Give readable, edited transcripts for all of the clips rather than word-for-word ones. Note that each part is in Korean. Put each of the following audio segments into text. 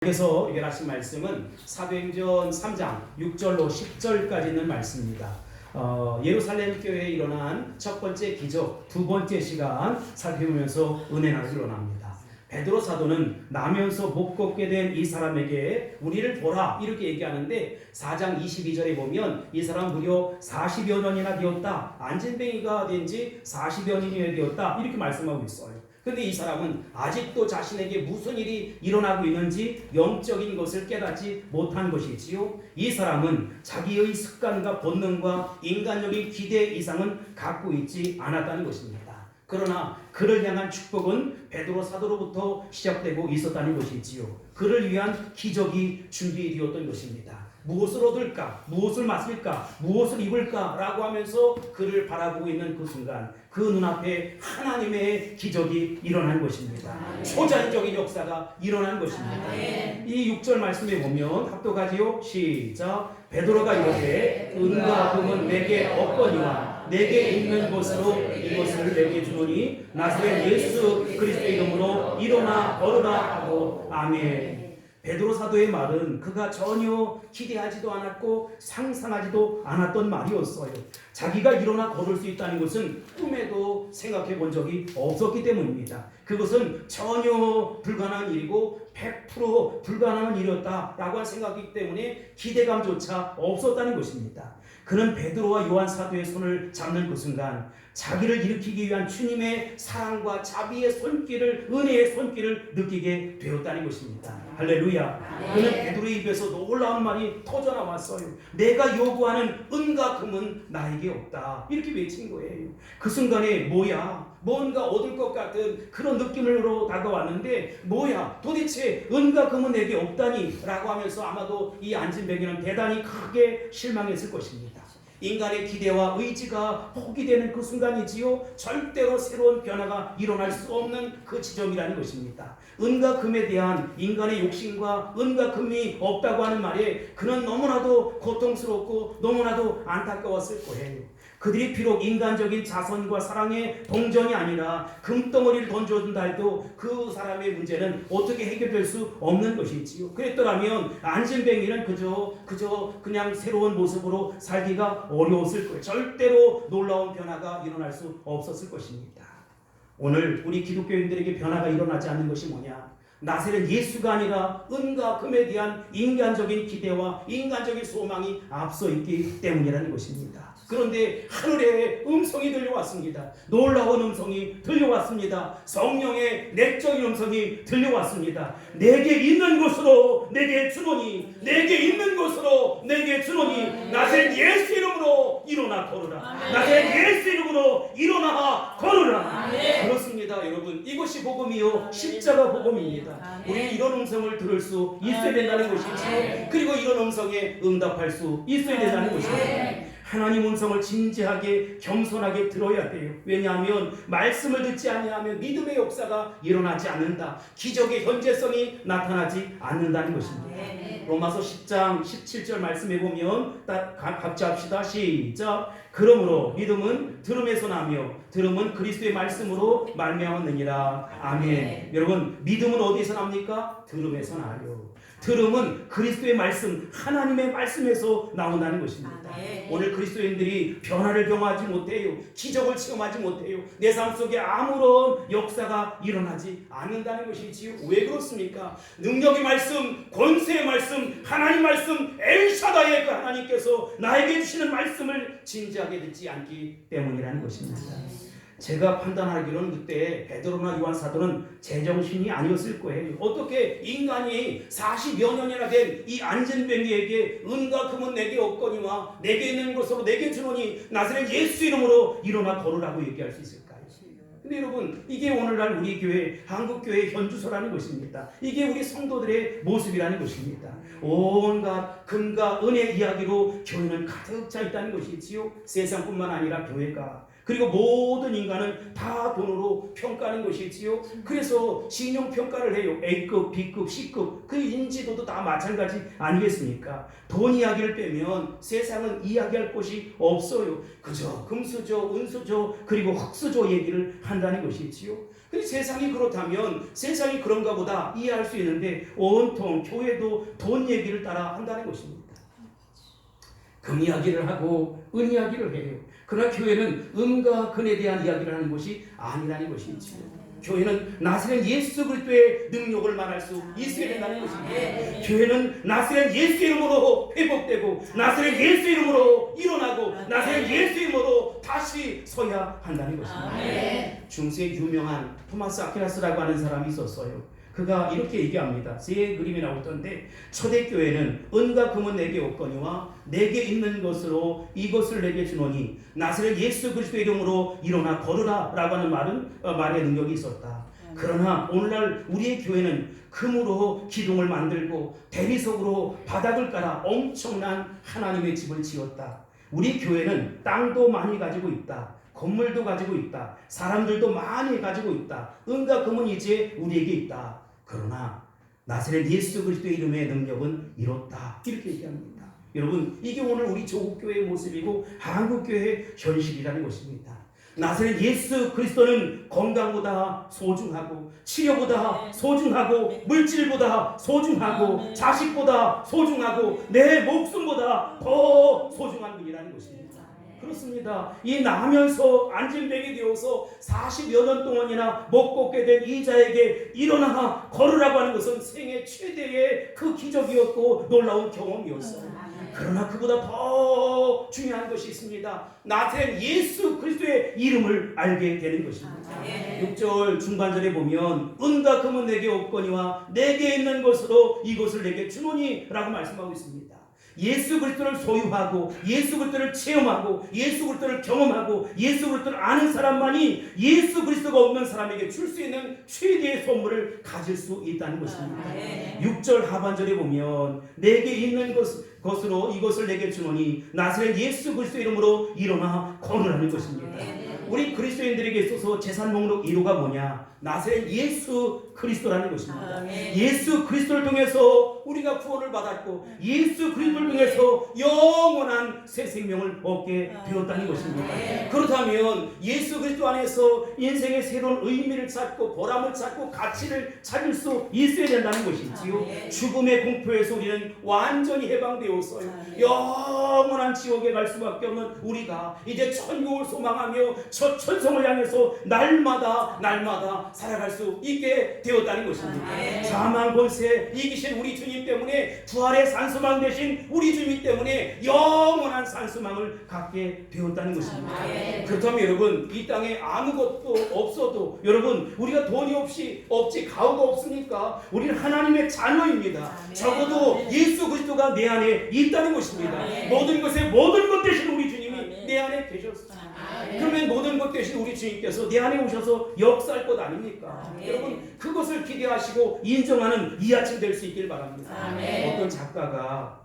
그래서 이게 하신 말씀은 사도행전 3장 6절로 10절까지 있는 말씀입니다. 예루살렘 교회에 일어난 첫 번째 기적, 두 번째 시간 살펴보면서 은혜가 일어납니다. 베드로 사도는 나면서 못 걷게 된 이 사람에게 우리를 보라 이렇게 얘기하는데 4장 22절에 보면 이 사람 무려 40여 년이나 되었다. 안진뱅이가 된 지 40여 년이 되었다. 이렇게 말씀하고 있어요. 근데 이 사람은 아직도 자신에게 무슨 일이 일어나고 있는지 영적인 것을 깨닫지 못한 것이지요. 이 사람은 자기의 습관과 본능과 인간적인 기대 이상은 갖고 있지 않았다는 것입니다. 그러나 그를 향한 축복은 베드로 사도로부터 시작되고 있었다는 것이지요. 그를 위한 기적이 준비되었던 것입니다. 무엇을 얻을까? 무엇을 마실까? 무엇을 입을까? 라고 하면서 그를 바라보고 있는 그 순간 그 눈앞에 하나님의 기적이 일어난 것입니다. 초자연적인 역사가 일어난 것입니다. 이 6절 말씀에 보면 합독하지요. 시작. 베드로가 이르되 은과 금은 내게 없거니와 내게 있는 것으로 이것을 내게 주노니 나사렛 예수 그리스도의 이름으로 일어나 걸으라 하고 아멘. 베드로 사도의 말은 그가 전혀 기대하지도 않았고 상상하지도 않았던 말이었어요. 자기가 일어나 걸을 수 있다는 것은 꿈에도 생각해 본 적이 없었기 때문입니다. 그것은 전혀 불가능한 일이고 100% 불가능한 일이었다라고 한 생각이기 때문에 기대감조차 없었다는 것입니다. 그는 베드로와 요한 사도의 손을 잡는 그 순간 자기를 일으키기 위한 주님의 사랑과 자비의 손길을, 은혜의 손길을 느끼게 되었다는 것입니다. 할렐루야. 그는 베드로의 입에서 놀라운 말이 터져나왔어요. 내가 요구하는 은과 금은 나에게 없다. 이렇게 외친 거예요. 그 순간에 뭔가 얻을 것 같은 그런 느낌으로 다가왔는데 도대체 은과 금은 내게 없다니 라고 하면서 아마도 이 안진뱅이는 대단히 크게 실망했을 것입니다. 인간의 기대와 의지가 포기되는 그 순간이지요. 절대로 새로운 변화가 일어날 수 없는 그 지점이라는 것입니다. 은과 금에 대한 인간의 욕심과 은과 금이 없다고 하는 말에 그는 너무나도 고통스럽고 너무나도 안타까웠을 거예요. 그들이 비록 인간적인 자선과 사랑의 동정이 아니라 금덩어리를 던져준다 해도 그 사람의 문제는 어떻게 해결될 수 없는 것이지요. 그랬더라면 안진뱅이는 그저 그냥 새로운 모습으로 살기가 어려웠을 거예요. 절대로 놀라운 변화가 일어날 수 없었을 것입니다. 오늘 우리 기독교인들에게 변화가 일어나지 않는 것이 뭐냐? 나사렛 예수가 아니라 은과 금에 대한 인간적인 기대와 인간적인 소망이 앞서 있기 때문이라는 것입니다. 그런데 하늘에 음성이 들려왔습니다. 놀라운 음성이 들려왔습니다. 성령의 내적인 음성이 들려왔습니다. 내게 있는 것으로 내게 주노니, 내게 있는 것으로 내게 주노니 나사렛 예수 이름으로 일어나 걸으라. 나사렛 예수 이름으로 일어나 걸으라. 그렇습니다, 여러분. 이것이 복음이요 십자가 복음입니다. 우리 이런 음성을 들을 수 있어야 된다는 것이죠. 그리고 이런 음성에 응답할 수 있어야 된다는 것입니다. 하나님 음성을 진지하게 겸손하게 들어야 돼요. 왜냐하면 말씀을 듣지 아니하면 믿음의 역사가 일어나지 않는다. 기적의 현재성이 나타나지 않는다는 것입니다. 로마서 10장 17절 말씀해 보면 각자 합시다. 시작. 그러므로 믿음은 들음에서 나며 들음은 그리스도의 말씀으로 말미암았느니라. 아멘. 여러분, 믿음은 어디서 납니까? 들음에서 나요. 들음은 그리스도의 말씀, 하나님의 말씀에서 나온다는 것입니다. 오늘 그리스도인들이 변화를 경험하지 못해요. 기적을 체험하지 못해요. 내 삶 속에 아무런 역사가 일어나지 않는다는 것이지요. 왜 그렇습니까? 능력의 말씀, 권세의 말씀, 하나님 말씀, 엘샤다의 그 하나님께서 나에게 주시는 말씀을 진지하게 듣지 않기 때문이라는 것입니다. 제가 판단하기로는 그때 베드로나 요한 사도는 제정신이 아니었을 거예요. 어떻게 인간이 40여 년이나 된 이 안진뱅이에게 은과 금은 내게 없거니와 내게 있는 것으로 내게 주노니 나사렛 예수 이름으로 일어나 걸으라고 얘기할 수 있을까요? 근데 여러분, 이게 오늘날 우리 교회, 한국교회의 현주소라는 것입니다. 이게 우리 성도들의 모습이라는 것입니다. 온갖 금과 은의 이야기로 교회는 가득 차 있다는 것이지요. 세상뿐만 아니라 교회가, 그리고 모든 인간은 다 돈으로 평가하는 것이지요. 그래서 신용평가를 해요. A급, B급, C급. 그 인지도도 다 마찬가지 아니겠습니까? 돈 이야기를 빼면 세상은 이야기할 곳이 없어요. 그저 금수저, 은수저, 그리고 흙수저 얘기를 한다는 것이지요. 근데 세상이 그렇다면 세상이 그런가 보다 이해할 수 있는데 온통 교회도 돈 얘기를 따라 한다는 것입니다. 금 이야기를 하고 은 이야기를 해요. 그러나 교회는 은과 금에 대한 이야기를 하는 것이 아니라는 것이지요. 교회는 나사렛 예수 그리스도의 능력을 말할 수 있어야 된다는 것입니다. 교회는 나사렛 예수 이름으로 회복되고 나사렛 예수 이름으로 일어나고 나사렛 예수 이름으로 다시 서야 한다는 것입니다. 중세에 유명한 토마스 아퀴나스라고 하는 사람이 있었어요. 그가 이렇게 얘기합니다. 세 그림이 나오던데 초대교회는 은과 금은 내게 없거니와 내게 있는 것으로 이것을 내게 주노니 나사렛 예수 그리스도의 이름으로 일어나 걸으라 라고 하는 말의 능력이 있었다. 그러나 오늘날 우리의 교회는 금으로 기둥을 만들고 대리석으로 바닥을 깔아 엄청난 하나님의 집을 지었다. 우리 교회는 땅도 많이 가지고 있다. 건물도 가지고 있다. 사람들도 많이 가지고 있다. 은과 금은 이제 우리에게 있다. 그러나 나사렛 예수 그리스도의 이름의 능력은 이렇다. 이렇게 얘기합니다. 여러분, 이게 오늘 우리 조국교회의 모습이고 한국교회의 현실이라는 것입니다. 나사렛 예수 그리스도는 건강보다 소중하고 치료보다 소중하고 물질보다 소중하고 자식보다 소중하고 내 목숨보다 더 소중한 분이라는 것입니다. 그렇습니다. 이 나면서 안진뱅이 되어서 40여 년 동안이나 못 걷게 된 이 자에게 일어나 걸으라고 하는 것은 생애 최대의 그 기적이었고 놀라운 경험이었어요. 그러나 그보다 더 중요한 것이 있습니다. 나사렛 예수 그리스도의 이름을 알게 되는 것입니다. 6절 중반절에 보면 은과 금은 내게 없거니와 내게 있는 것으로 이것을 내게 주노니 라고 말씀하고 있습니다. 예수 그리스도를 소유하고 예수 그리스도를 체험하고 예수 그리스도를 경험하고 예수 그리스도를 아는 사람만이 예수 그리스도가 없는 사람에게 줄 수 있는 최대의 선물을 가질 수 있다는 것입니다. 6절 하반절에 보면 내게 있는 것으로 이것을 내게 주노니 나사렛 예수 그리스도 이름으로 일어나 걸으라는 것입니다. 우리 그리스도인들에게 있어서 재산 목록 1호가 뭐냐? 나사렛 예수 그리스도라는 것입니다. 예수 그리스도를 통해서 우리가 구원을 받았고 예수 그리스도를 통해서 영원한 새 생명을 얻게 되었다는 것입니다. 그렇다면 예수 그리스도 안에서 인생의 새로운 의미를 찾고 보람을 찾고 가치를 찾을 수 있어야 된다는 것이지요. 죽음의 공포에서 우리는 완전히 해방되었어요. 영원한 지옥에 갈 수밖에 없는 우리가 이제 천국을 소망하며 저 천성을 향해서 날마다 살아갈 수 있게 되었다는 것입니다. 사망 권세 이기신 우리 주님 때문에 부활의 산소망 되신 우리 주님 때문에 영원한 산소망을 갖게 되었다는 것입니다. 그렇다면 여러분, 이 땅에 아무것도 없어도 여러분 우리가 돈이 없지 가구가 없으니까 우리는 하나님의 자녀입니다. 적어도 예수 그리스도가 내 안에 있다는 것입니다. 모든 것의 모든 것 되신 우리 주님이 내 안에 계셨습니다. 그러면 모든 것 되신 우리 주님께서 내 안에 오셔서 역사할 것 아닙니까? 여러분, 그것을 기대하시고 인정하는 이 아침 될 수 있길 바랍니다. 어떤 작가가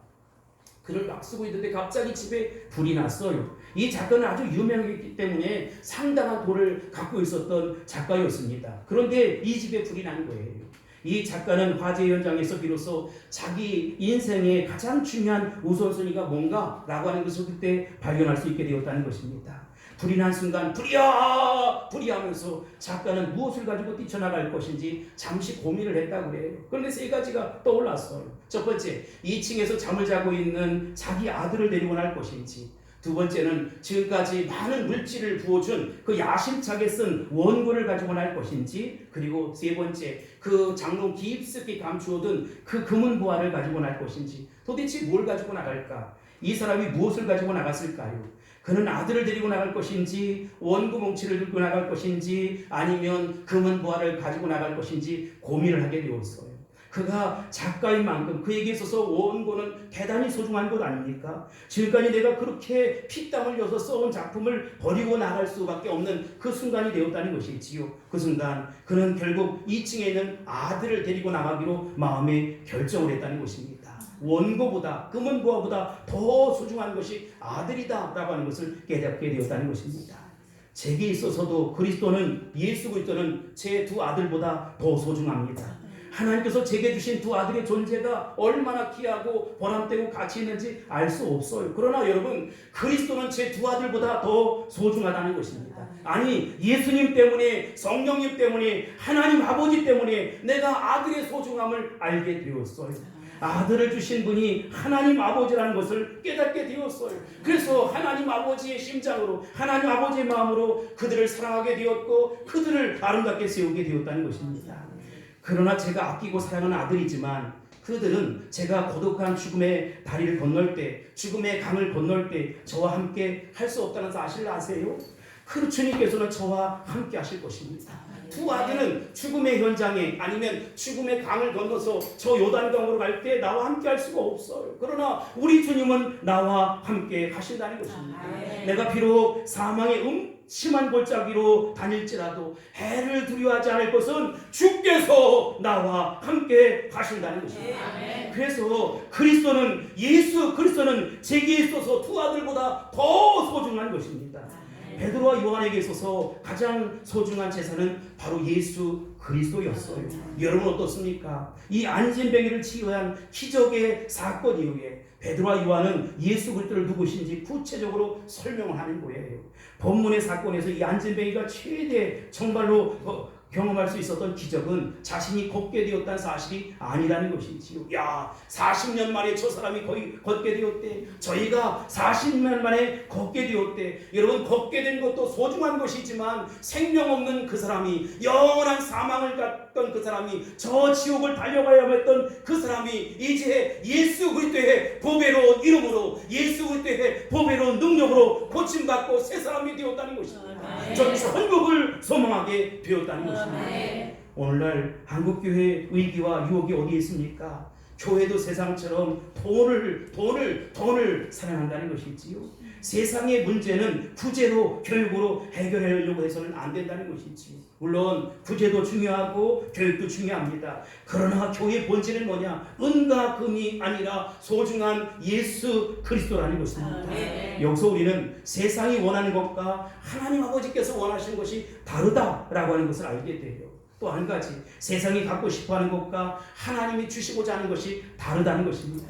글을 막 쓰고 있는데 갑자기 집에 불이 났어요. 이 작가는 아주 유명했기 때문에 상당한 돈을 갖고 있었던 작가였습니다. 그런데 이 집에 불이 난 거예요. 이 작가는 화재 현장에서 비로소 자기 인생의 가장 중요한 우선순위가 뭔가 라고 하는 것을 그때 발견할 수 있게 되었다는 것입니다. 불이 난 순간 불이야 하면서 작가는 무엇을 가지고 뛰쳐나갈 것인지 잠시 고민을 했다고 그래요. 그런데 세 가지가 떠올랐어요. 첫 번째, 2층에서 잠을 자고 있는 자기 아들을 데리고 날 것인지, 두 번째는 지금까지 많은 물질을 부어준 그 야심차게 쓴 원고를 가지고 날 것인지, 그리고 세 번째, 그 장롱 깊숙이 감추어둔 그 금은 보화를 가지고 날 것인지, 도대체 뭘 가지고 나갈까? 이 사람이 무엇을 가지고 나갔을까요? 그는 아들을 데리고 나갈 것인지, 원고 뭉치를 들고 나갈 것인지, 아니면 금은 보화를 가지고 나갈 것인지 고민을 하게 되었어요. 그가 작가인 만큼 그에게 있어서 원고는 대단히 소중한 것 아닙니까? 지금까지 내가 그렇게 피땀 흘려서 써온 작품을 버리고 나갈 수밖에 없는 그 순간이 되었다는 것이지요. 그 순간 그는 결국 2층에 있는 아들을 데리고 나가기로 마음에 결정을 했다는 것입니다. 원고보다 금은 보화보다 더 소중한 것이 아들이다 라고 하는 것을 깨닫게 되었다는 것입니다. 제게 있어서도 예수 그리스도는 제 두 아들보다 더 소중합니다. 하나님께서 제게 주신 두 아들의 존재가 얼마나 귀하고 보람되고 가치 있는지 알 수 없어요. 그러나 여러분, 그리스도는 제 두 아들보다 더 소중하다는 것입니다. 아니, 예수님 때문에, 성령님 때문에, 하나님 아버지 때문에 내가 아들의 소중함을 알게 되었어요. 아들을 주신 분이 하나님 아버지라는 것을 깨닫게 되었어요. 그래서 하나님 아버지의 심장으로, 하나님 아버지의 마음으로 그들을 사랑하게 되었고 그들을 아름답게 세우게 되었다는 것입니다. 그러나 제가 아끼고 사랑하는 아들이지만 그들은 제가 고독한 죽음의 다리를 건널 때, 죽음의 강을 건널 때 저와 함께 할 수 없다는 사실을 아세요? 그 주님께서는 저와 함께 하실 것입니다. 두 아들은 죽음의 현장에, 아니면 죽음의 강을 건너서 저 요단강으로 갈 때 나와 함께 할 수가 없어요. 그러나 우리 주님은 나와 함께 하신다는 것입니다. 내가 비록 사망의 심한 골짜기로 다닐지라도 해를 두려워하지 않을 것은 주께서 나와 함께 가신다는 것입니다. 그래서 예수 그리스도는 제게 있어서 두 아들보다 더 소중한 것입니다. 베드로와 요한에게 있어서 가장 소중한 제사는 바로 예수 그리스도였어요. 여러분 어떻습니까? 이 안진뱅이를 치유한 기적의 사건 이후에 베드로와 요한은 예수 그리스도를 누구신지 구체적으로 설명을 하는 거예요. 본문의 사건에서 이 안진뱅이가 최대 정말로 경험할 수 있었던 기적은 자신이 걷게 되었다는 사실이 아니라는 것이지요. 40년 만에 저 사람이 거의 걷게 되었대. 저희가 40년 만에 걷게 되었대. 여러분, 걷게 된 것도 소중한 것이지만 생명 없는 그 사람이, 영원한 사망을 갔던 그 사람이, 저 지옥을 달려가야 했던 그 사람이 이제 예수 그리스도의 보배로운 이름으로, 예수 그리스도의 보배로운 능력으로 고침받고 새 사람이 되었다는 것입니다. 저 천국을 소망하게 되었다는 것입니다. 오늘날 한국교회의 위기와 유혹이 어디에 있습니까? 교회도 세상처럼 돈을 사랑한다는 것이지요. 세상의 문제는 구제로, 교육으로 해결하려고 해서는 안 된다는 것이지요. 물론 구제도 중요하고 교육도 중요합니다. 그러나 교회의 본질은 뭐냐? 은과 금이 아니라 소중한 예수 그리스도라는 것입니다. 여기서 우리는 세상이 원하는 것과 하나님 아버지께서 원하시는 것이 다르다라고 하는 것을 알게 돼요. 또 한 가지, 세상이 갖고 싶어하는 것과 하나님이 주시고자 하는 것이 다르다는 것입니다.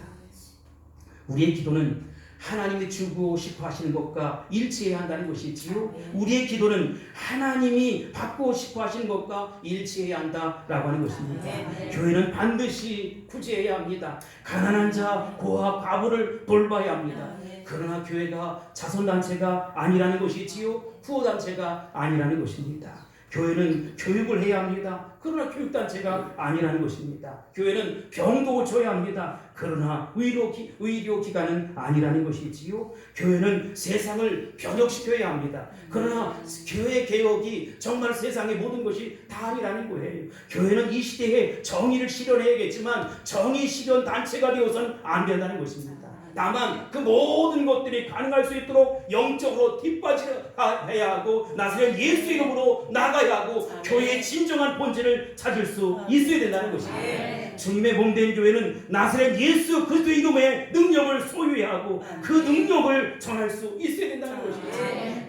우리의 기도는 하나님이 주고 싶어 하시는 것과 일치해야 한다는 것이지요. 우리의 기도는 하나님이 받고 싶어 하시는 것과 일치해야 한다라고 하는 것입니다. 교회는 반드시 구제해야 합니다. 가난한 자, 고아, 과부를 돌봐야 합니다. 그러나 교회가 자선단체가 아니라는 것이지요. 후원단체가 아니라는 것입니다. 교회는 교육을 해야 합니다. 그러나 교육단체가 아니라는 것입니다. 교회는 병도 고쳐야 합니다. 그러나 의료기관은 아니라는 것이지요. 교회는 세상을 변혁시켜야 합니다. 그러나 교회 개혁이 정말 세상의 모든 것이 다 아니라는 거예요. 교회는 이 시대에 정의를 실현해야겠지만 정의 실현 단체가 되어서는 안 된다는 것입니다. 다만 그 모든 것들이 가능할 수 있도록 영적으로 뒷받침해야 하고 나서는 예수 이름으로 나가야 하고 교회의 진정한 본질을 찾을 수 있어야 된다는 것입니다. 주님의 몸된 교회는 나사렛 예수 그리스도의 이름의 능력을 소유해야 하고 그 능력을 전할 수 있어야 된다는 것입니다.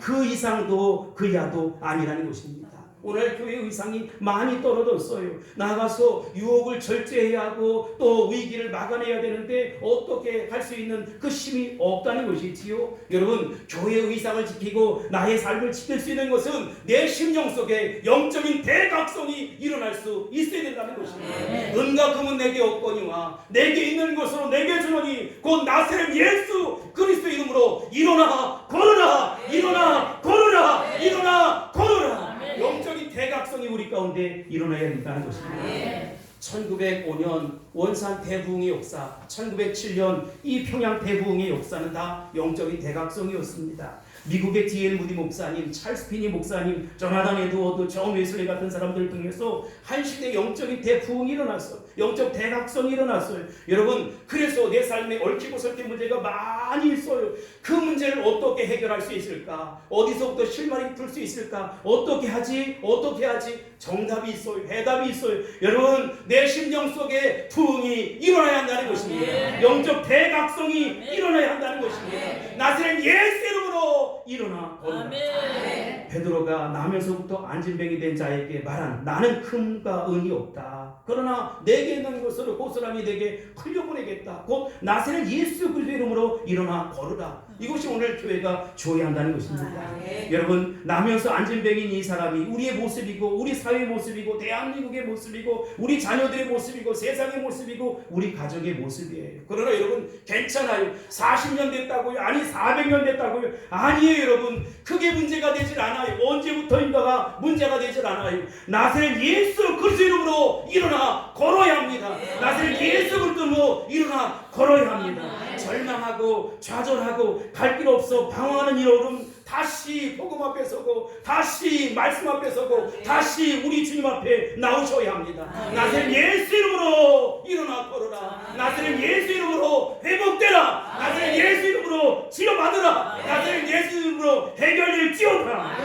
그 이상도 그 이하도 아니라는 것입니다. 오늘 교회 의상이 많이 떨어졌어요. 나가서 유혹을 절제해야 하고 또 위기를 막아내야 되는데 어떻게 할 수 있는 그 힘이 없다는 것이지요. 여러분, 교회 의상을 지키고 나의 삶을 지킬 수 있는 것은 내 심령 속에 영적인 대각성이 일어날 수 있어야 된다는 것입니다. 은과 금은 내게 없거니와 내게 있는 것으로 내게 주노니 곧 나사렛 예수 그리스도 이름으로 일어나 걸으라, 일어나 걸으라, 일어나 걸으라. 영적인 대각성이 우리 가운데 일어나야 된다는 것입니다. 1905년 원산 대부흥의 역사, 1907년 이 평양 대부흥의 역사는 다 영적인 대각성이었습니다. 미국의 D.L. 무디 목사님, 찰스 피니 목사님, 조나단 에드워드, 존 웨슬리 같은 사람들을 통해서 한 시대 영적인 대부흥이 일어났어요. 영적 대각성이 일어났어요. 여러분, 그래서 내 삶에 얽히고 설킨 문제가 많이 있어요. 그 문제를 어떻게 해결할 수 있을까? 어디서부터 실마리 풀 수 있을까? 어떻게 하지? 정답이 있어요. 해답이 있어요. 여러분, 내 심령 속에 부흥이 일어나야 한다는 것입니다. 영적 대각성이 일어나야 한다는 것입니다. 나사렛 예수 이름으로 일어나. 베드로가 나면서부터 안진뱅이 된 자에게 말한 나는 흠과 은이 없다. 그러나 내게 있는 것으로 고스란히 내게 흘려보내겠다. 곧 나사렛 예수 그리스도의 이름으로 일어나 걸으라. 이것이 오늘 교회가 줘야 한다는 것입니다. 여러분, 나면서 안진뱅이인 이 사람이 우리의 모습이고 우리 사회의 모습이고 대한민국의 모습이고 우리 자녀들의 모습이고 세상의 모습이고 우리 가족의 모습이에요. 그러나 여러분 괜찮아요. 40년 됐다고요? 아니 400년 됐다고요? 아니에요. 여러분 그게 문제가 되질 않아요. 언제부터인가가 문제가 되질 않아요. 나사렛 예수 그리스도 이름으로 일어나 걸어야 합니다. 나사렛 예수 그리스도로 일어나 걸어야 합니다. 절망하고 좌절하고 갈 길 없어 방황하는 여러분 다시 복음 앞에 서고 다시 말씀 앞에 서고 다시 우리 주님 앞에 나오셔야 합니다. 나사렛 예수 이름으로 일어나 걸어라. 나사렛 예수 이름으로 회복되라. 나사렛 예수 이름으로 치료받으라. 나사렛 예수 이름으로 해결을 지어라.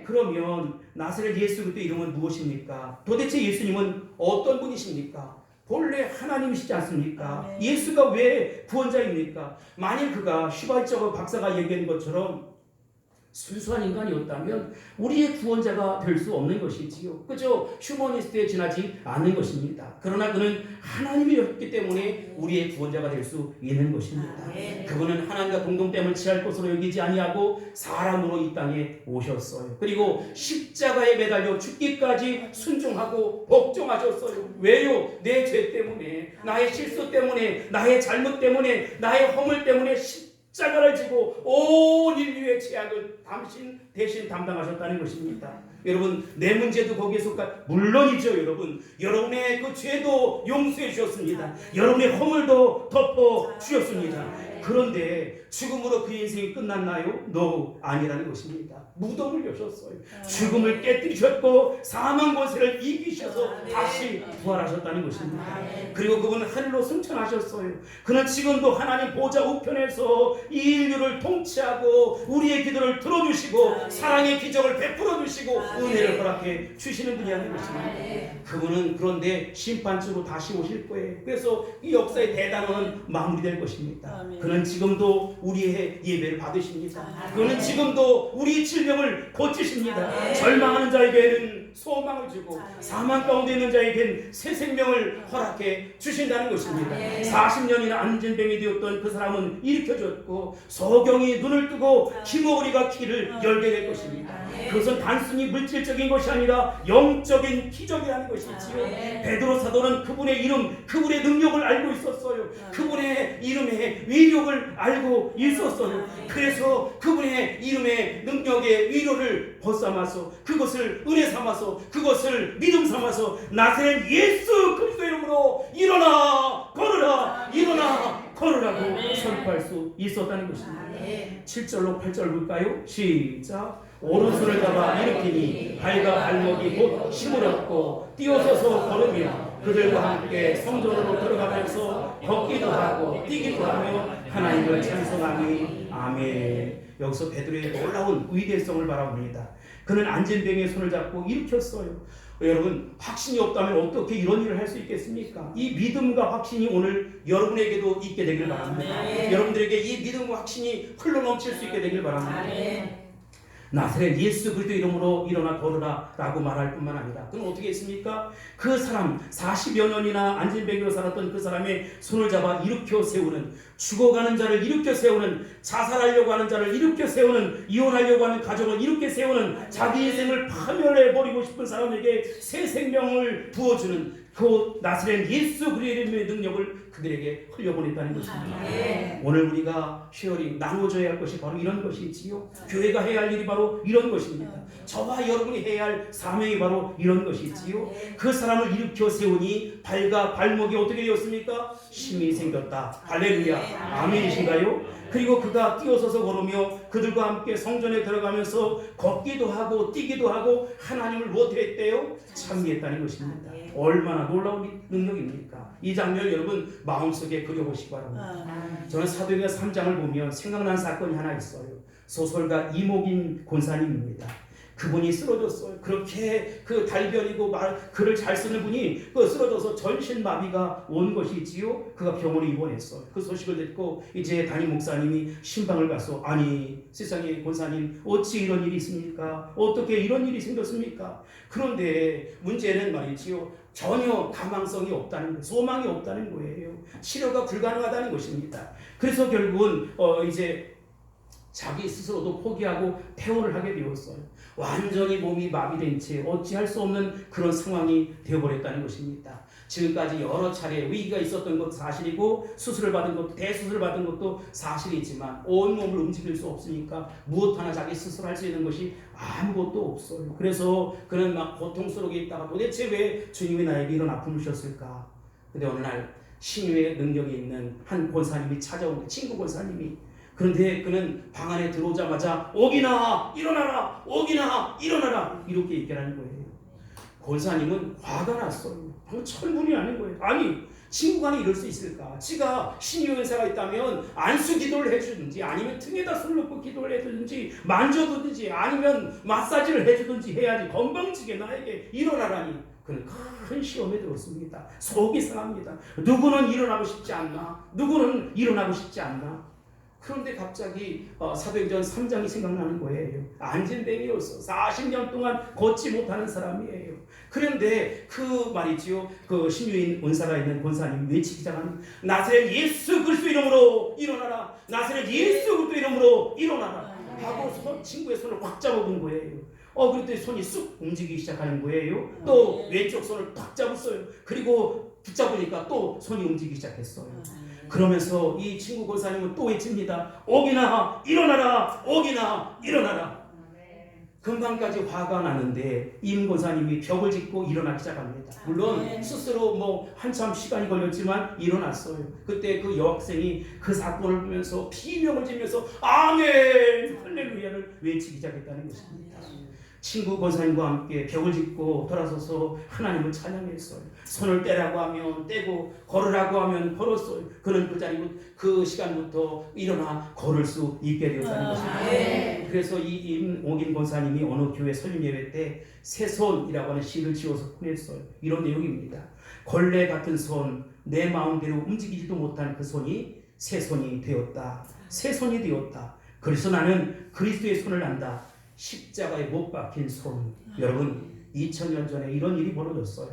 그러면 나사렛 예수 그리스도 이름은 무엇입니까? 도대체 예수님은 어떤 분이십니까? 본래 하나님이시지 않습니까? 예수가 왜 구원자입니까? 만일 그가 휘발저거 박사가 얘기한 것처럼 순수한 인간이었다면 우리의 구원자가 될 수 없는 것이지요. 그죠? 휴머니스트에 지나지 않는 것입니다. 그러나 그는 하나님이었기 때문에 우리의 구원자가 될 수 있는 것입니다. 그분은 하나님과 공동됨을 취할 것으로 여기지 아니하고 사람으로 이 땅에 오셨어요. 그리고 십자가에 매달려 죽기까지 순종하고 복종하셨어요. 왜요? 내 죄 때문에, 나의 실수 때문에, 나의 잘못 때문에, 나의 허물 때문에 십자가를 지고 온 인류의 죄악을 당신 대신 담당하셨다는 것입니다. 여러분 내 문제도 거기에 속한 물론이죠. 여러분의 그 죄도 용서해 주셨습니다. 여러분의 허물도 덮어 주셨습니다. 그런데 죽음으로 그 인생이 끝났나요? No, 아니라는 것입니다. 무덤을 여셨어요. 죽음을 깨뜨리셨고 사망 권세를 이기셔서 다시 부활하셨다는 것입니다. 그리고 그분은 하늘로 승천하셨어요. 그는 지금도 하나님 보좌 우편에서 이 인류를 통치하고 우리의 기도를 들어주시고 사랑의 기적을 베풀어 주시고 은혜를 허락해 주시는 분이라는 것입니다. 그분은 그런데 심판주로 다시 오실 거예요. 그래서 이 역사의 대단원은 마무리될 것입니다. 그는 지금도 우리의 예배를 받으십니다. 그는 지금도 우리 질병을 고치십니다. 절망하는 자에게는 소망을 주고 사망 가운데 있는 자에게는 새 생명을 허락해 주신다는 것입니다. 40년이나 안진뱅이 되었던 그 사람은 일으켜졌고 소경이 눈을 뜨고 기머리가 귀를 열게 될 것입니다. 그것은 단순히 물질적인 것이 아니라 영적인 기적이라는 것이지요. 베드로 사도는 그분의 이름, 그분의 능력을 알고 있었어요. 그분의 이름의 위력을 알고 있었어요. 그래서 그분의 이름의 능력의 위로를 벗삼아서 그것을 은혜 삼아서 그것을 믿음 삼아서 나사렛 예수 그리스도 이름으로 일어나 걸으라, 일어나 걸으라고 선포할 수 있었다는 것입니다. 7절로 8절 볼까요? 시작. 오른손을 잡아 일으키니 발과 발목이 곧 힘을 얻고 뛰어서서 걸으며 그들과 함께 성전으로 들어가면서 걷기도 하고 뛰기도 하며 하나님을 찬송하니 아멘. 여기서 베드로의 놀라운 위대성을 바라봅니다. 그는 안진뱅이의 손을 잡고 일으켰어요. 여러분 확신이 없다면 어떻게 이런 일을 할 수 있겠습니까? 이 믿음과 확신이 오늘 여러분에게도 있게 되길 바랍니다. 여러분들에게 이 믿음과 확신이 흘러넘칠 수 있게 되길 바랍니다. 나사렛 예수 그리스도 이름으로 일어나 걸으라 라고 말할 뿐만 아니라 그는 어떻게 했습니까? 그 사람 40여 년이나 안진뱅이로 살았던 그 사람의 손을 잡아 일으켜 세우는, 죽어가는 자를 일으켜 세우는, 자살하려고 하는 자를 일으켜 세우는, 이혼하려고 하는 가정을 일으켜 세우는, 자기 인생을 파멸해버리고 싶은 사람에게 새 생명을 부어주는 그 나사렛 예수 그리스도의 능력을 그들에게 흘려보냈다는 것입니다. 오늘 우리가 쉐어링 나눠줘야 할 것이 바로 이런 것이지요. 교회가 해야 할 일이 바로 이런 것입니다. 저와 여러분이 해야 할 사명이 바로 이런 것이지요. 그 사람을 일으켜 세우니 발과 발목이 어떻게 되었습니까? 힘이 생겼다. 할렐루야. 아멘이신가요? 그리고 그가 뛰어서서 걸으며 그들과 함께 성전에 들어가면서 걷기도 하고 뛰기도 하고 하나님을 무엇했대요? 찬미했다는 것입니다. 얼마나 놀라운 능력입니까? 이 장면 여러분 마음속에 그려보시기 바랍니다. 저는 사도행전 3장을 보면 생각난 사건이 하나 있어요. 소설가 이목인 권사님입니다. 그분이 쓰러졌어요. 그렇게 그 달변이고 글을 잘 쓰는 분이 그 쓰러져서 전신마비가 온 것이지요. 그가 병원에 입원했어요. 그 소식을 듣고 이제 담임 목사님이 신방을 가서 아니 세상에 권사님 어찌 이런 일이 있습니까? 어떻게 이런 일이 생겼습니까? 그런데 문제는 말이지요. 전혀 가망성이 없다는 거예요. 소망이 없다는 거예요. 치료가 불가능하다는 것입니다. 그래서 결국은 이제 자기 스스로도 포기하고 퇴원을 하게 되었어요. 완전히 몸이 마비된 채 어찌할 수 없는 그런 상황이 되어버렸다는 것입니다. 지금까지 여러 차례 위기가 있었던 것도 사실이고 수술을 받은 것도 대수술을 받은 것도 사실이지만 온몸을 움직일 수 없으니까 무엇 하나 자기 스스로 할 수 있는 것이 아무것도 없어요. 그래서 그는 막 고통스럽게 있다가 도대체 왜 주님이 나에게 이런 아픔을 주셨을까? 근데 어느 날 신유의 능력이 있는 한 권사님이 찾아온 친구 권사님이 그런데 그는 방 안에 들어오자마자 오기나 일어나라 오기나 일어나라 이렇게 얘기하는 거예요. 권사님은 화가 났어요. 천분이 나는 거예요. 아니 친구간에 이럴 수 있을까? 지가 신유 은사가 있다면 안수 기도를 해주든지 아니면 등에다 손을 놓고 기도를 해주든지 만져두든지 아니면 마사지를 해주든지 해야지 건방지게 나에게 일어나라니. 그는 큰 시험에 들었습니다. 속이 상합니다. 누구는 일어나고 싶지 않나? 누구는 일어나고 싶지 않나? 그런데 갑자기 사도행전 3장이 생각나는 거예요. 안진뱅이로서 40년 동안 걷지 못하는 사람이에요. 그런데 그 말이지요. 그 신유인 은사가 있는 권사님 외치기 시작하는 나사렛 예수 그리스도 이름으로 일어나라. 나사렛 예수 그리스도 이름으로 일어나라. 하고 친구의 손을 확 잡아본 거예요. 그런데 손이 쑥 움직이기 시작하는 거예요. 또 왼쪽 손을 탁 잡았어요. 그리고 붙잡으니까 또 손이 움직이기 시작했어요. 그러면서 이 친구 권사님은 또 외칩니다. 오기나 일어나라 오기나 일어나라. 금방까지 화가 나는데 임 권사님이 벽을 짚고 일어나기 시작합니다. 물론 스스로 한참 시간이 걸렸지만 일어났어요. 그때 그 여학생이 그 사건을 보면서 비명을 지면서 아멘 할렐루야를 외치기 시작했다는 것입니다. 친구 권사님과 함께 벽을 짚고 돌아서서 하나님을 찬양했어요. 손을 떼라고 하면 떼고 걸으라고 하면 걸었어요. 그는 그 자리부터 그 시간부터 일어나 걸을 수 있게 되었다는 것입니다. 그래서 이 임옥인 권사님이 어느 교회 설립 예배 때 새손이라고 하는 시를 지어서 보냈어요. 이런 내용입니다. 걸레 같은 손, 내 마음대로 움직이지도 못한 그 손이 새손이 되었다. 새손이 되었다. 그래서 나는 그리스도의 손을 안다. 십자가에 못 박힌 손. 여러분 2000년 전에 이런 일이 벌어졌어요.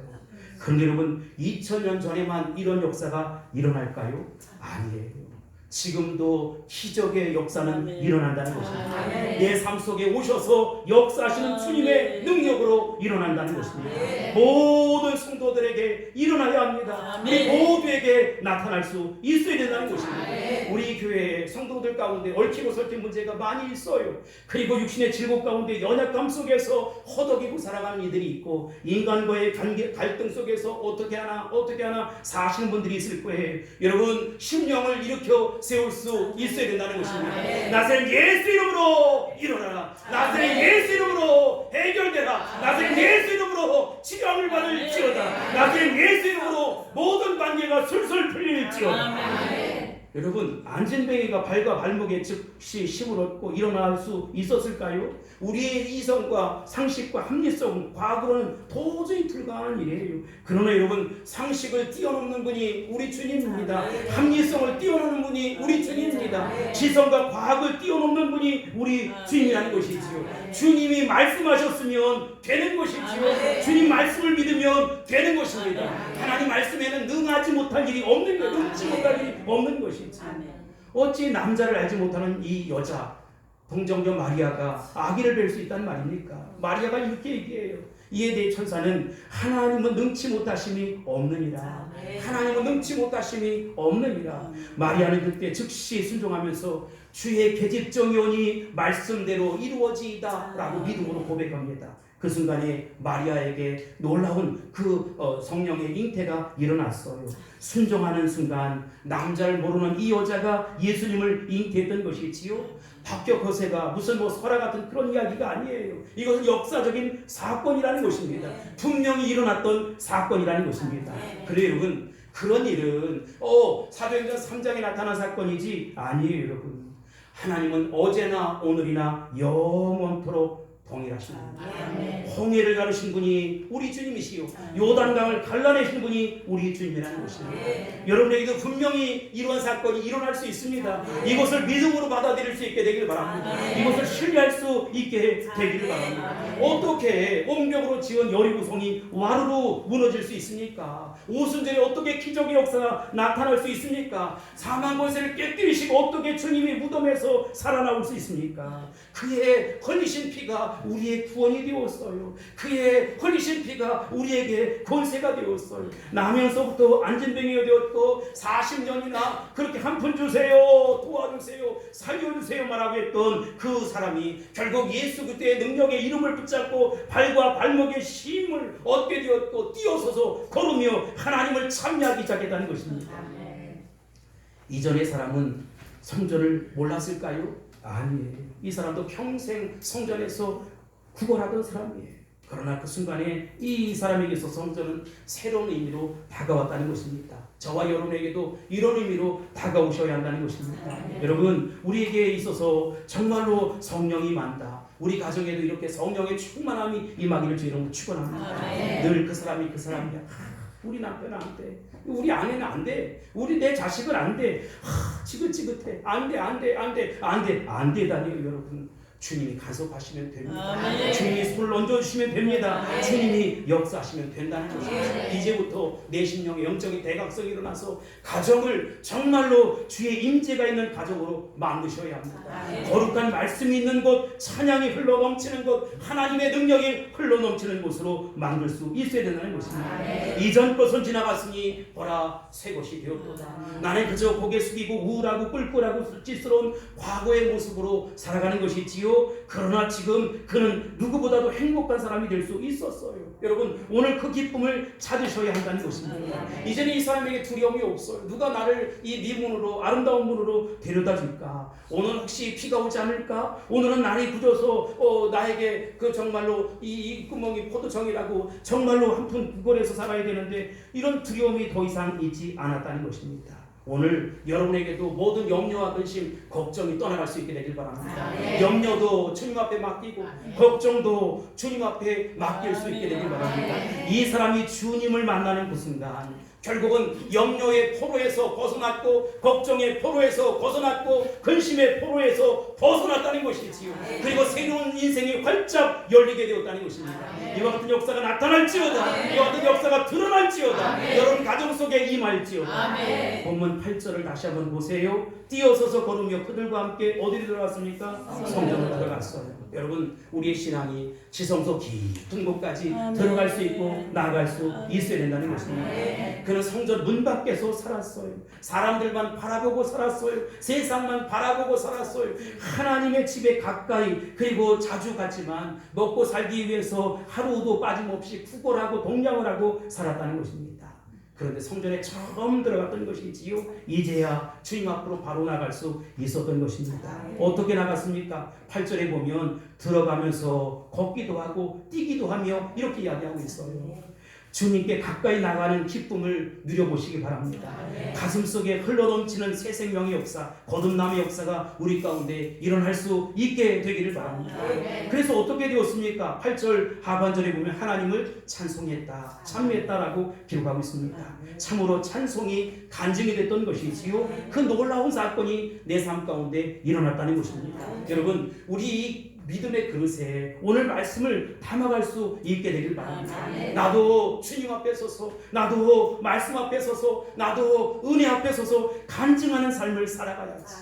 그런데 여러분 2000년 전에만 이런 역사가 일어날까요? 아니에요. 지금도 기적의 역사는 일어난다는 것입니다. 내 삶 속에 오셔서 역사하시는 주님의 능력으로 일어난다는 것입니다. 모든 성도들에게 일어나야 합니다. 우리 모두에게 나타날 수 있어야 된다는 것입니다. 우리 교회에 성도들 가운데 얽히고 설킨 문제가 많이 있어요. 그리고 육신의 질곡 가운데 연약감 속에서 허덕이고 살아가는 이들이 있고 인간과의 갈등 속에서 어떻게 하나 사시는 분들이 있을 거예요. 여러분 심령을 일으켜 세울 수 있어야 된다는 것입니다. 나사렛 예수 이름으로 일어나라. 나사렛 예수 이름으로 해결되라. 나사렛 예수 이름으로 치료함을 받을지어다. 나사렛 예수 이름으로 모든 관계가 술술 풀릴지어다. 여러분 안진뱅이가 발과 발목에 즉시 힘을 얻고 일어날 수 있었을까요? 우리의 이성과 상식과 합리성, 과거는 도저히 불가능한 일이에요. 그러나 여러분 상식을 뛰어넘는 분이 우리 주님입니다. 합리성을 뛰어넘는 분이 우리 주님입니다. 지성과 과학을 뛰어넘는 분이 우리 주님이라는 것이지요. 주님이 말씀하셨으면 되는 것이지요. 주님 말씀을 믿으면 되는 것입니다. 하나님 말씀에는 능하지 못할 일이 없는 거예요. 능지 못할 일이 없는 것이죠. 어찌 남자를 알지 못하는 이 여자 동정녀 마리아가 아기를 뵐 수 있다는 말입니까? 마리아가 이렇게 얘기해요. 이에 대해 천사는 하나님은 능치 못하심이 없느니라. 하나님은 능치 못하심이 없느니라. 마리아는 그때 즉시 순종하면서 주의 계집종이 오니 말씀대로 이루어지이다 라고 믿음으로 고백합니다. 그 순간에 마리아에게 놀라운 그 성령의 잉태가 일어났어요. 순종하는 순간 남자를 모르는 이 여자가 예수님을 잉태했던 것이지요. 박격 허세가 무슨 설화 같은 그런 이야기가 아니에요. 이것은 역사적인 사건이라는 것입니다. 분명히 일어났던 사건이라는 것입니다. 그래요 여러분 그런 일은 사도행전 3장에 나타난 사건이지 아니에요 여러분. 하나님은 어제나 오늘이나 영원토록 동일하신 분. 아멘. 홍해를 가르신 분이 우리 주님이시요 요단강을 갈라내신 분이 우리 주님이라는 것입니다. 여러분에게도 분명히 이러한 사건이 일어날 수 있습니다. 이것을 믿음으로 받아들일 수 있게 되길 바랍니다. 이것을 신뢰할 수 있게 되기를 바랍니다. 어떻게 원격으로 지은 여리고성이 와르르 무너질 수 있습니까? 오순절에 어떻게 기적의 역사가 나타날 수 있습니까? 사망 권세를 깨뜨리시고 어떻게 주님이 무덤에서 살아나올 수 있습니까? 그의 흘리신 피가 우리의 구원이 되었어요. 그의 흘리신 피가 우리에게 권세가 되었어요. 나면서부터 안진뱅이가 되었고 40년이나 그렇게 한 푼 주세요, 도와주세요, 살려주세요 말하고 했던 그 사람이 결국 예수 그리스도의 능력의 이름을 붙잡고 발과 발목에 힘을 얻게 되었고 뛰어서서 걸으며 하나님을 찬미하기 시작했다는 것입니다. 이전의 사람은 성전을 몰랐을까요? 아니에요. 이 사람도 평생 성전에서 구걸하던 사람이에요. 그러나 그 순간에 이 사람에게서 성전은 새로운 의미로 다가왔다는 것입니다. 저와 여러분에게도 이런 의미로 다가오셔야 한다는 것입니다. 여러분, 우리에게 있어서 정말로 성령이 임한다. 우리 가정에도 이렇게 성령의 충만함이 임하기를 주님으로 축원합니다. 늘 그 사람이 그 사람이야. 우리 남편은 안 돼. 우리 아내는 안 돼. 우리 내 자식은 안 돼. 지긋지긋해. 안 돼, 안 돼, 안 돼, 안 돼. 안 되다니요, 여러분. 주님이 간섭하시면 됩니다. 주님이 손을 얹어주시면 됩니다. 주님이 역사하시면 된다는 것입니다. 이제부터 내 심령의 영적인 대각성이 일어나서 가정을 정말로 주의 임재가 있는 가정으로 만드셔야 합니다. 거룩한 말씀이 있는 곳, 찬양이 흘러넘치는 곳, 하나님의 능력이 흘러넘치는 곳으로 만들 수 있어야 된다는 것입니다. 이전 것은 지나갔으니 보라 새 것이 되었도다. 나는 그저 고개 숙이고 우울하고 꿀꿀하고 수치스러운 과거의 모습으로 살아가는 것이지요. 그러나 지금 그는 누구보다도 행복한 사람이 될 수 있었어요. 여러분, 오늘 그 기쁨을 찾으셔야 한다는 것입니다. 이제는 이 사람에게 두려움이 없어요. 누가 나를 이 미문으로 아름다운 문으로 데려다 줄까? 오늘 혹시 비가 오지 않을까? 오늘은 날이 굳어서 나에게 그 정말로 이 구멍이 포도정이라고 정말로 한 푼 구걸해서 살아야 되는데 이런 두려움이 더 이상 있지 않았다는 것입니다. 오늘 여러분에게도 모든 염려와 근심, 걱정이 떠나갈 수 있게 되길 바랍니다. 염려도 주님 앞에 맡기고 걱정도 주님 앞에 맡길 수 있게 되길 바랍니다. 이 사람이 주님을 만나는 그 순간 결국은 염려의 포로에서 벗어났고 걱정의 포로에서 벗어났고 근심의 포로에서 벗어났다는 것이지요. 그리고 새로운 인생이 활짝 열리게 되었다는 것입니다. 이와 같은 역사가 나타날지어다. 이와 같은 역사가 드러날지어다. 여러분 가정 속에 임할지어다. 본문 8절을 다시 한번 보세요. 뛰어서서 걸으며 그들과 함께 어디로 들어갔습니까? 성전으로 들어갔어요. 여러분, 우리의 신앙이 지성소 깊은 곳까지 들어갈 수 있고 나아갈 수 있어야 된다는 것입니다. 그는 성전 문 밖에서 살았어요. 사람들만 바라보고 살았어요. 세상만 바라보고 살았어요. 하나님의 집에 가까이 그리고 자주 갔지만 먹고 살기 위해서 하루도 빠짐없이 구걸하고 동냥을 하고 살았다는 것입니다. 그런데 성전에 처음 들어갔던 것이지요. 이제야 주님 앞으로 바로 나갈 수 있었던 것입니다. 어떻게 나갔습니까? 8절에 보면 들어가면서 걷기도 하고 뛰기도 하며 이렇게 이야기하고 있어요. 주님께 가까이 나가는 기쁨을 누려보시기 바랍니다. 가슴속에 흘러넘치는 새 생명의 역사, 거듭남의 역사가 우리 가운데 일어날 수 있게 되기를 바랍니다. 그래서 어떻게 되었습니까? 8절 하반절에 보면 하나님을 찬송했다, 찬미했다라고 기록하고 있습니다. 참으로 찬송이 간증이 됐던 것이지요. 그 놀라운 사건이 내 삶 가운데 일어났다는 것입니다. 여러분, 우리 믿음의 그릇에 오늘 말씀을 담아갈 수 있게 되길 바랍니다. 나도 주님 앞에 서서, 나도 말씀 앞에 서서, 나도 은혜 앞에 서서 간증하는 삶을 살아가야지.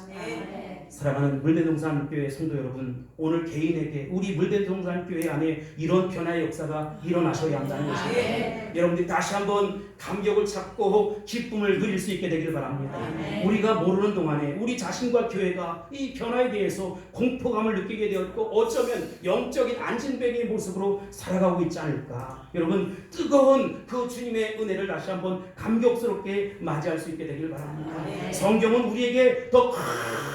사랑하는 물대동산교회 성도 여러분, 오늘 개인에게 우리 물대동산교회 안에 이런 변화의 역사가 일어나셔야 한다는 것입니다. 여러분들이 다시 한번 감격을 찾고 기쁨을 누릴 수 있게 되길 바랍니다. 우리가 모르는 동안에 우리 자신과 교회가 이 변화에 대해서 공포감을 느끼게 되었고 어쩌면 영적인 안진뱅이의 모습으로 살아가고 있지 않을까. 여러분, 뜨거운 그 주님의 은혜를 다시 한번 감격스럽게 맞이할 수 있게 되길 바랍니다. 성경은 우리에게 더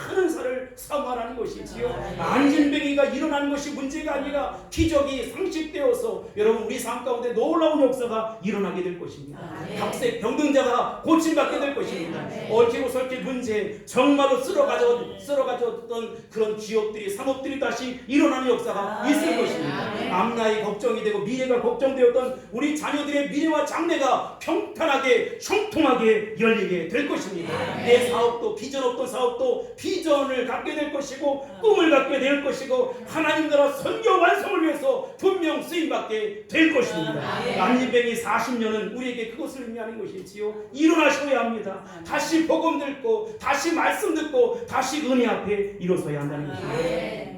큰 사랑 역사를 사모하는 것이지요. 안진뱅이가 일어나는 것이 문제가 아니라 기적이 상식되어서 여러분 우리 삶 가운데 놀라운 역사가 일어나게 될 것입니다. 각색 병등자가 고침받게 될 것입니다. 얽히고 설킬 문제, 정말로 쓸어가졌던 그런 기업들이 상업들이 다시 일어나는 역사가 있을 것입니다. 앞날이 걱정이 되고 미래가 걱정되었던 우리 자녀들의 미래와 장래가 평탄하게 형통하게 열리게 될 것입니다. 내 사업도 비전 없던 사업도 비전을 갖게 될 것이고 꿈을 갖게 될 것이고 하나님 나라 선교 완성을 위해서 분명 쓰임받게 될 것입니다. 안진뱅이 40년은 우리에게 그것을 의미하는 것이지요. 일어나셔야 합니다. 다시 복음 듣고 다시 말씀 듣고 다시 은혜 앞에 일어서야 한다는 것입니다.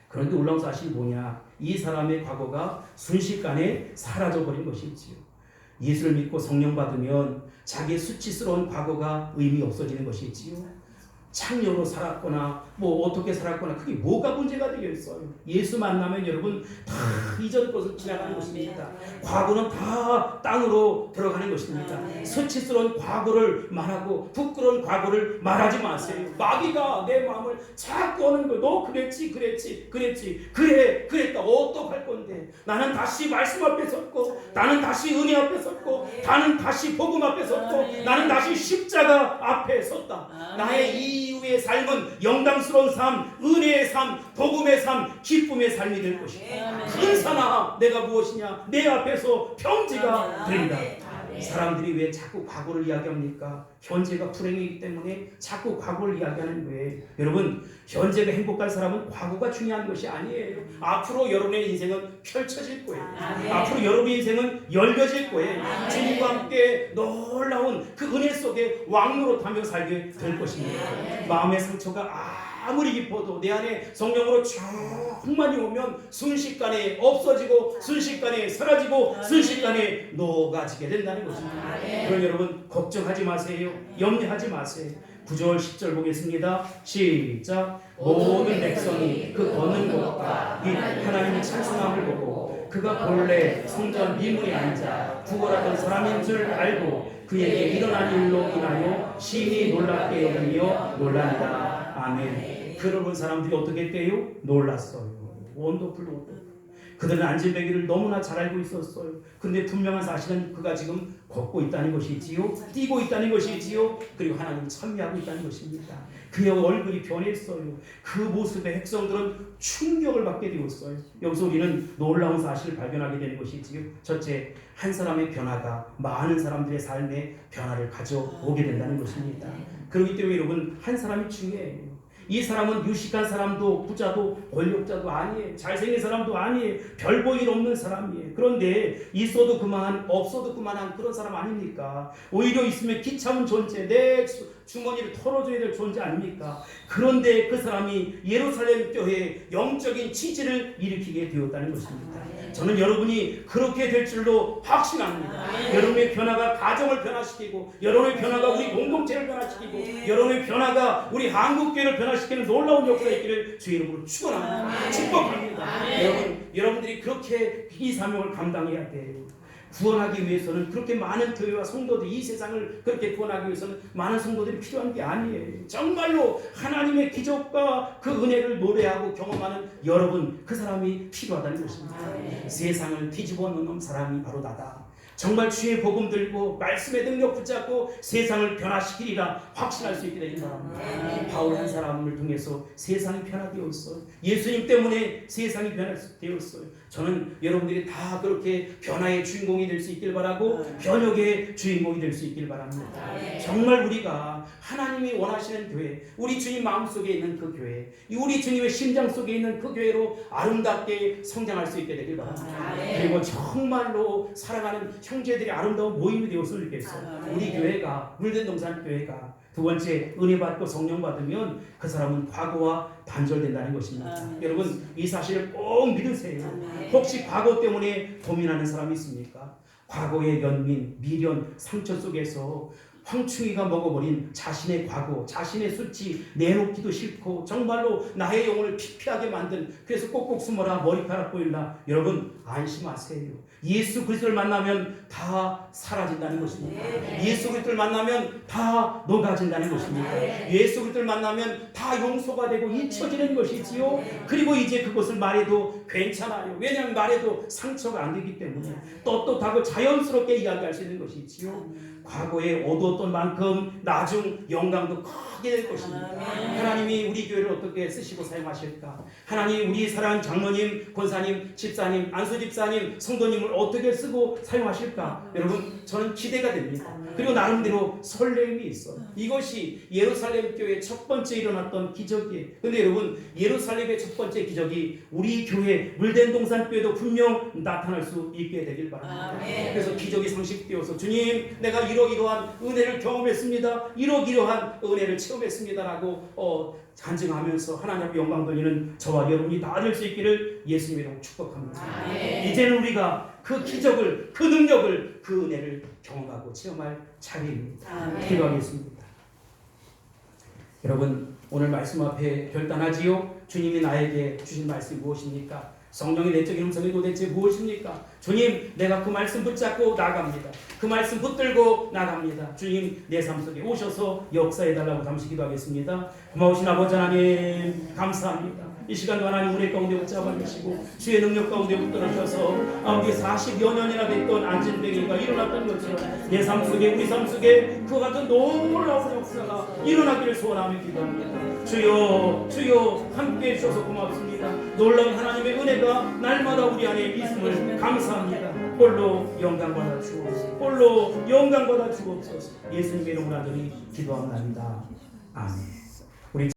그런데 놀라운 사실이 뭐냐? 이 사람의 과거가 순식간에 사라져버린 것이지요. 예수를 믿고 성령 받으면 자기의 수치스러운 과거가 의미 없어지는 것이지요. 창녀로 살았거나 뭐 어떻게 살았거나 그게 뭐가 문제가 되겠어요. 예수 만나면 여러분 다 이전 것을 지나가는 것입니다. 과거는 다 땅으로 들어가는 것입니다. 수치스러운 과거를 말하고 부끄러운 과거를 말하지 마세요. 마귀가 내 마음을 자꾸 하는 거예요. 너 그랬지 그래 그랬다 어떡할 건데. 나는 다시 말씀 앞에 섰고 나는 다시 은혜 앞에 섰고 나는 다시 복음 앞에 섰고 나는 다시 십자가 앞에 섰다. 나의 이후의 삶은 영광스러운 삶, 은혜의 삶, 복음의 삶, 기쁨의 삶이 될 것이다. 근사나 내가 무엇이냐? 내 앞에서 평지가 된다. 사람들이 왜 자꾸 과거를 이야기합니까? 현재가 불행이기 때문에 자꾸 과거를 이야기하는 거예요. 여러분, 현재가 행복한 사람은 과거가 중요한 것이 아니에요. 앞으로 여러분의 인생은 펼쳐질 거예요. 앞으로 여러분의 인생은 열려질 거예요. 주님과 함께 놀라운 그 은혜 속에 왕노릇하며 살게 될 것입니다. 마음의 상처가 아무리 깊어도 내 안에 성령으로 충만히 오면 순식간에 없어지고 순식간에 사라지고 순식간에 녹아지게 된다는 것입니다. 그럼 여러분 걱정하지 마세요. 염려하지 마세요. 9절 10절 보겠습니다. 시작. 모든 백성이 그 걷는 것과 및 하나님의 찬송함을 보고 그가 본래 성전 미문에 앉아 구걸하던 사람인 줄 알고 그에게 일어난 일로 인하여 심히 놀랍게 여기며 놀란다. 아멘. 그를 본 사람들이 어떻게 했대요? 놀랐어요. 원더풀. 그들은 안진뱅이를 너무나 잘 알고 있었어요. 근데 분명한 사실은 그가 지금 걷고 있다는 것이지요. 뛰고 있다는 것이지요. 그리고 하나님을 찬미하고 있다는 것입니다. 그의 얼굴이 변했어요. 그 모습에 백성들은 충격을 받게 되었어요. 여기서 우리는 놀라운 사실을 발견하게 되는 것이지요. 첫째, 한 사람의 변화가 많은 사람들의 삶에 변화를 가져오게 된다는 것입니다. 그렇기 때문에 여러분, 한 사람이 중요해요. 이 사람은 유식한 사람도 부자도 권력자도 아니에요. 잘생긴 사람도 아니에요. 별 볼 일 없는 사람이에요. 그런데 있어도 그만 없어도 그만한 그런 사람 아닙니까? 오히려 있으면 기참은 존재, 내 주머니를 털어줘야 될 존재 아닙니까? 그런데 그 사람이 예루살렘 교회에 영적인 치질을 일으키게 되었다는 것입니다. 저는 여러분이 그렇게 될 줄로 확신합니다. 여러분의 변화가 가정을 변화시키고 여러분의 변화가 우리 공동체를 변화시키고 여러분의 변화가 우리 한국교회를 변화시키는 놀라운 역사가 있기를 주의 이름으로 축원합니다. 축복합니다. 여러분들이 그렇게 이 사명을 감당해야 돼요. 구원하기 위해서는 그렇게 많은 교회와 성도들, 이 세상을 그렇게 구원하기 위해서는 많은 성도들이 필요한 게 아니에요. 정말로 하나님의 기적과 그 은혜를 노래하고 경험하는 여러분, 그 사람이 필요하다는 것입니다. 세상을 뒤집어 놓는 사람이 바로 나다. 정말 주의 복음 들고 말씀의 능력 붙잡고 세상을 변화시키리라 확신할 수 있게 되는 바랍니다. 바울 한 사람을 통해서 세상이 변화되었어요. 예수님 때문에 세상이 변화되었어요. 저는 여러분들이 다 그렇게 변화의 주인공이 될 수 있길 바라고 변혁의 주인공이 될 수 있길 바랍니다. 정말 우리가 하나님이 원하시는 교회, 우리 주님 마음속에 있는 그 교회, 우리 주님의 심장 속에 있는 그 교회로 아름답게 성장할 수 있게 되길 바랍니다. 그리고 정말로 사랑하는 형제들이 아름다운 모임이 되었으면 좋겠어요. 우리 교회가, 물든동산 교회가 두 번째, 은혜 받고 성령 받으면 그 사람은 과거와 단절된다는 것입니다. 여러분, 이 사실을 꼭 믿으세요. 혹시 과거 때문에 고민하는 사람이 있습니까? 과거의 연민, 미련, 상처 속에서 황충이가 먹어버린 자신의 과거, 자신의 수치 내놓기도 싫고 정말로 나의 영혼을 피폐하게 만든, 그래서 꼭꼭 숨어라 머리카락 보일라. 여러분 안심하세요. 예수 그리스도를 만나면 다 사라진다는 것입니다. 예수 그리스도를 만나면 다 녹아진다는 것입니다. 예수 그리스도를 만나면 다 용서가 되고 잊혀지는 것이지요. 그리고 이제 그것을 말해도 괜찮아요. 왜냐하면 말해도 상처가 안 되기 때문에 떳떳하고 자연스럽게 이야기할 수 있는 것이지요. 과거에 얻었던 만큼 나중 영광도 크게 될 것입니다. 하나님이 우리 교회를 어떻게 쓰시고 사용하실까? 하나님 우리 사랑하는 장로님, 권사님, 집사님, 안수 집사님, 성도님을 어떻게 쓰고 사용하실까? 여러분 저는 기대가 됩니다. 그리고 나름대로 설렘이 있어요. 이것이 예루살렘 교회의 첫 번째 일어났던 기적이에요. 근데 여러분 예루살렘의 첫 번째 기적이 우리 교회 물된 동산 교회도 분명 나타날 수 있게 되길 바랍니다. 그래서 기적이 상식되어서 주님 내가 이러이러한 은혜를 경험했습니다. 이러이러한 은혜를 체험했습니다라고 간증하면서 하나님 영광 돌리는 저와 여러분이 다 될 수 있기를 예수님으로 축복합니다. 이제는 우리가 그 기적을, 그 능력을, 그 은혜를 경험하고 체험할 차례입니다. 기도하겠습니다. 여러분 오늘 말씀 앞에 결단하지요. 주님이 나에게 주신 말씀이 무엇입니까? 성령의 내적인 음성이 도대체 무엇입니까? 주님 내가 그 말씀 붙잡고 나갑니다. 그 말씀 붙들고 나갑니다. 주님 내 삶 속에 오셔서 역사해달라고 잠시 기도하겠습니다. 고마우신 아버지 하나님 감사합니다. 이 시간도 하나님 우리 가운데 붙잡아 주시고 주의 능력 가운데 붙들어셔서 아버지 40여 년이나 됐던 안진병이가 일어났던 것처럼 내 삶 속에 우리 삶 속에 그와 같은 놀라운 역사가 일어나기를 소원하며 기도합니다. 주여 주여 함께해 주셔서 고맙습니다. 놀라운 하나님의 은혜가 날마다 우리 안에 있음을 감사합니다. 홀로 영광 받아 주옵소서. 홀로 영광 받아 주옵소서. 예수님의 이름으로 기도합니다. 아멘.